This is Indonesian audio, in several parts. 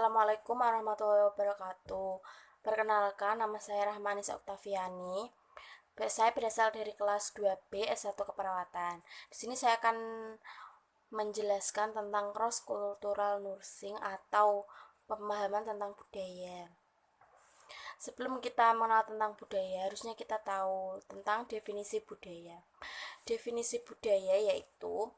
Assalamualaikum warahmatullahi wabarakatuh. Perkenalkan, nama saya Rahmanis Oktaviani. Saya berasal dari kelas 2B S1 Keperawatan. Di sini saya akan menjelaskan tentang cross cultural nursing atau pemahaman tentang budaya. Sebelum kita mengenal tentang budaya, harusnya kita tahu tentang definisi budaya. Definisi budaya yaitu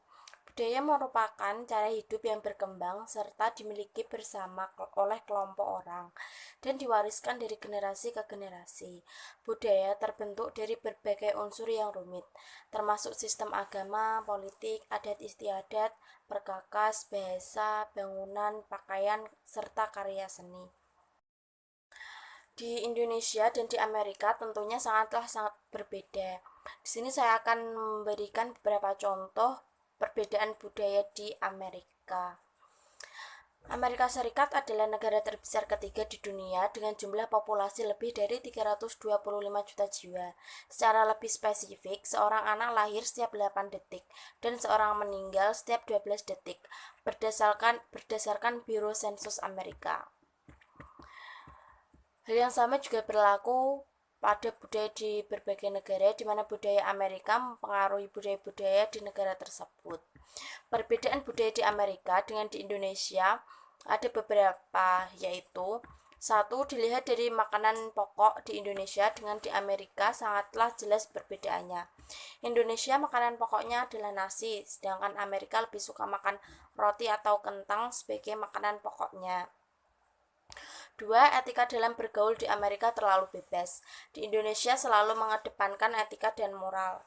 budaya merupakan cara hidup yang berkembang serta dimiliki bersama oleh kelompok orang dan diwariskan dari generasi ke generasi. Budaya terbentuk dari berbagai unsur yang rumit, termasuk sistem agama, politik, adat istiadat, perkakas, bahasa, bangunan, pakaian, serta karya seni. Di Indonesia dan di Amerika tentunya sangat berbeda. Di sini saya akan memberikan beberapa contoh perbedaan budaya di Amerika. Amerika Serikat adalah negara terbesar ketiga di dunia dengan jumlah populasi lebih dari 325 juta jiwa. Secara lebih spesifik, seorang anak lahir setiap 8 detik dan seorang meninggal setiap 12 detik berdasarkan Biro Sensus Amerika. Hal yang sama juga berlaku pada budaya di berbagai negara, di mana budaya Amerika mempengaruhi budaya-budaya di negara tersebut. Perbedaan budaya di Amerika dengan di Indonesia ada beberapa, yaitu satu, dilihat dari makanan pokok di Indonesia dengan di Amerika sangatlah jelas perbedaannya. Indonesia makanan pokoknya adalah nasi, sedangkan Amerika lebih suka makan roti atau kentang sebagai makanan pokoknya. Dua, etika dalam bergaul di Amerika terlalu bebas. Di Indonesia selalu mengedepankan etika dan moral.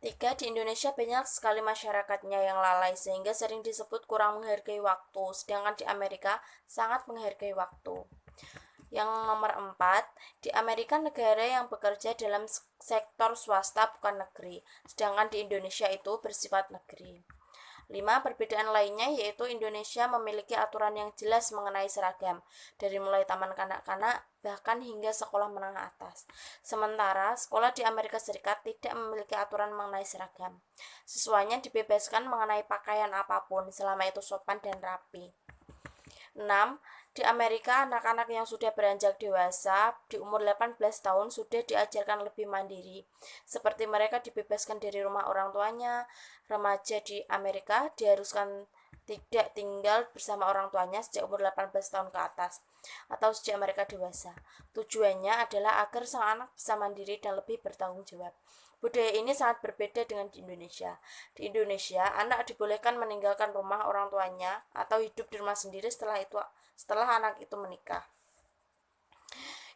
Tiga, di Indonesia banyak sekali masyarakatnya yang lalai sehingga sering disebut kurang menghargai waktu, sedangkan di Amerika sangat menghargai waktu. Yang nomor 4, di Amerika negara yang bekerja dalam sektor swasta bukan negeri, sedangkan di Indonesia itu bersifat negeri. 5. Perbedaan lainnya yaitu Indonesia memiliki aturan yang jelas mengenai seragam, dari mulai taman kanak-kanak bahkan hingga sekolah menengah atas. Sementara sekolah di Amerika Serikat tidak memiliki aturan mengenai seragam. Siswanya dibebaskan mengenai pakaian apapun selama itu sopan dan rapi. 6. Di Amerika, anak-anak yang sudah beranjak dewasa di umur 18 tahun sudah diajarkan lebih mandiri. Seperti mereka dibebaskan dari rumah orang tuanya, remaja di Amerika diharuskan tidak tinggal bersama orang tuanya sejak umur 18 tahun ke atas atau sejak mereka dewasa. Tujuannya adalah agar sang anak bisa mandiri dan lebih bertanggung jawab. Budaya ini sangat berbeda dengan di Indonesia. Di Indonesia, anak dibolehkan meninggalkan rumah orang tuanya atau hidup di rumah sendiri setelah anak itu menikah.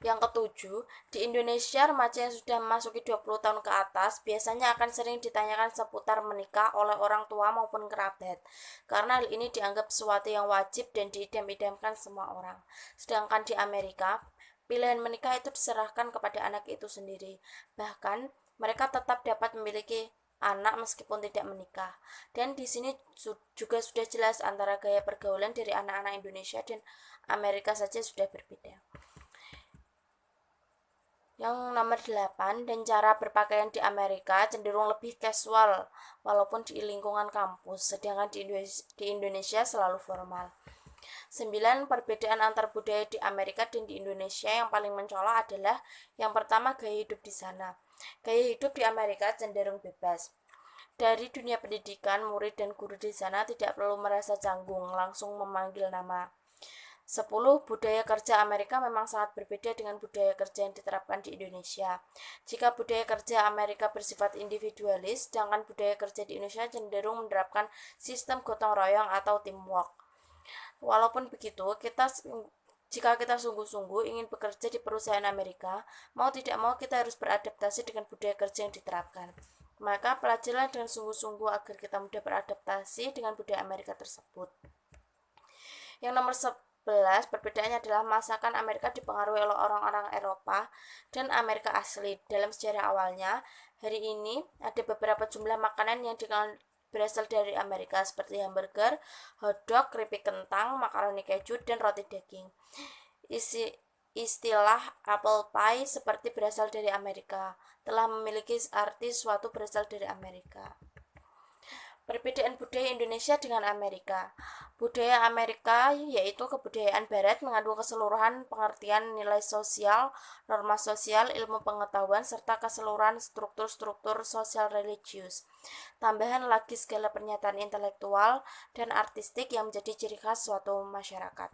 Yang ketujuh, di Indonesia remaja yang sudah memasuki 20 tahun ke atas biasanya akan sering ditanyakan seputar menikah oleh orang tua maupun kerabat, karena hal ini dianggap sesuatu yang wajib dan diidam-idamkan semua orang. Sedangkan di Amerika, pilihan menikah itu diserahkan kepada anak itu sendiri. Bahkan, mereka tetap dapat memiliki anak meskipun tidak menikah. Dan di sini juga sudah jelas antara gaya pergaulan dari anak-anak Indonesia dan Amerika saja sudah berbeda. Yang nomor 8, dan cara berpakaian di Amerika cenderung lebih casual walaupun di lingkungan kampus, sedangkan di Indonesia selalu formal. 9. Perbedaan antar budaya di Amerika dan di Indonesia yang paling mencolok adalah yang pertama, gaya hidup di sana. Gaya hidup di Amerika cenderung bebas. Dari dunia pendidikan, murid dan guru di sana tidak perlu merasa canggung langsung memanggil nama. 10. Budaya kerja Amerika memang sangat berbeda dengan budaya kerja yang diterapkan di Indonesia. Jika budaya kerja Amerika bersifat individualis, sedangkan budaya kerja di Indonesia cenderung menerapkan sistem gotong royong atau teamwork. Walaupun begitu, jika kita sungguh-sungguh ingin bekerja di perusahaan Amerika, mau tidak mau kita harus beradaptasi dengan budaya kerja yang diterapkan. Maka pelajarilah dengan sungguh-sungguh agar kita mudah beradaptasi dengan budaya Amerika tersebut. Yang nomor 11, perbedaannya adalah masakan Amerika dipengaruhi oleh orang-orang Eropa dan Amerika asli. Dalam sejarah awalnya, hari ini ada beberapa jumlah makanan yang dikenal berasal dari Amerika seperti hamburger, hotdog, keripik kentang, makaroni keju, dan roti daging. Istilah apple pie seperti berasal dari Amerika, telah memiliki arti suatu berasal dari Amerika. Perbedaan budaya Indonesia dengan Amerika. Budaya Amerika yaitu kebudayaan barat mengandung keseluruhan pengertian nilai sosial, norma sosial, ilmu pengetahuan, serta keseluruhan struktur-struktur sosial religius. Tambahan lagi segala pernyataan intelektual dan artistik yang menjadi ciri khas suatu masyarakat.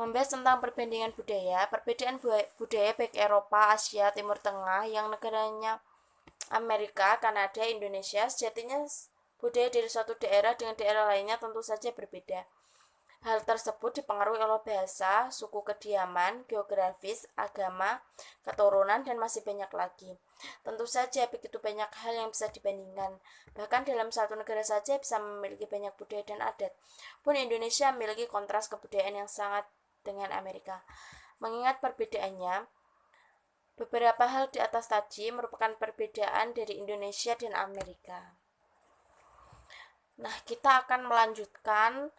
Membahas tentang perbandingan budaya, perbedaan budaya baik Eropa, Asia, Timur Tengah yang negaranya Amerika, Kanada, Indonesia, sejatinya budaya dari suatu daerah dengan daerah lainnya tentu saja berbeda. Hal tersebut dipengaruhi oleh bahasa, suku kediaman, geografis, agama, keturunan, dan masih banyak lagi. Tentu saja begitu banyak hal yang bisa dibandingkan. Bahkan dalam satu negara saja bisa memiliki banyak budaya dan adat. Pun Indonesia memiliki kontras kebudayaan yang sangat dengan Amerika. Mengingat perbedaannya, beberapa hal di atas tadi merupakan perbedaan dari Indonesia dan Amerika. Nah, kita akan melanjutkan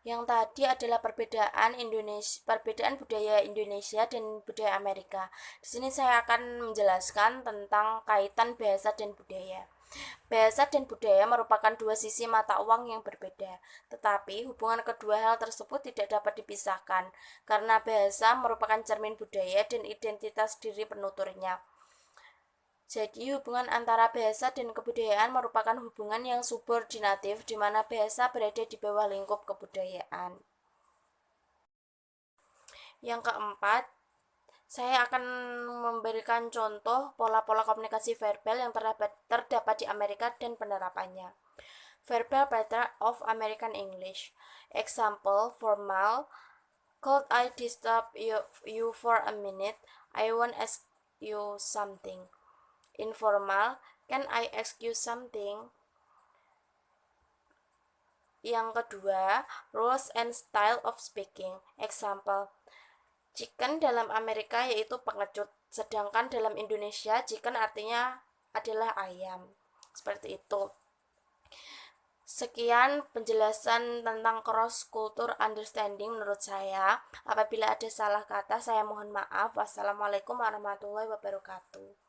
yang tadi adalah perbedaan budaya Indonesia dan budaya Amerika. Di sini saya akan menjelaskan tentang kaitan bahasa dan budaya. Bahasa dan budaya merupakan dua sisi mata uang yang berbeda, tetapi hubungan kedua hal tersebut tidak dapat dipisahkan, karena bahasa merupakan cermin budaya dan identitas diri penuturnya. Jadi, hubungan antara bahasa dan kebudayaan merupakan hubungan yang subordinatif, di mana bahasa berada di bawah lingkup kebudayaan. Yang keempat, saya akan memberikan contoh pola-pola komunikasi verbal yang terdapat di Amerika dan penerapannya. Verbal pattern of American English. Example, formal. Could I disturb you for a minute? I want to ask you something. Informal. Can I ask you something? Yang kedua, rules and style of speaking. Example, chicken dalam Amerika yaitu pengecut, sedangkan dalam Indonesia chicken artinya adalah ayam. Seperti itu. Sekian penjelasan tentang cross culture understanding menurut saya. Apabila ada salah kata, saya mohon maaf. Wassalamualaikum warahmatullahi wabarakatuh.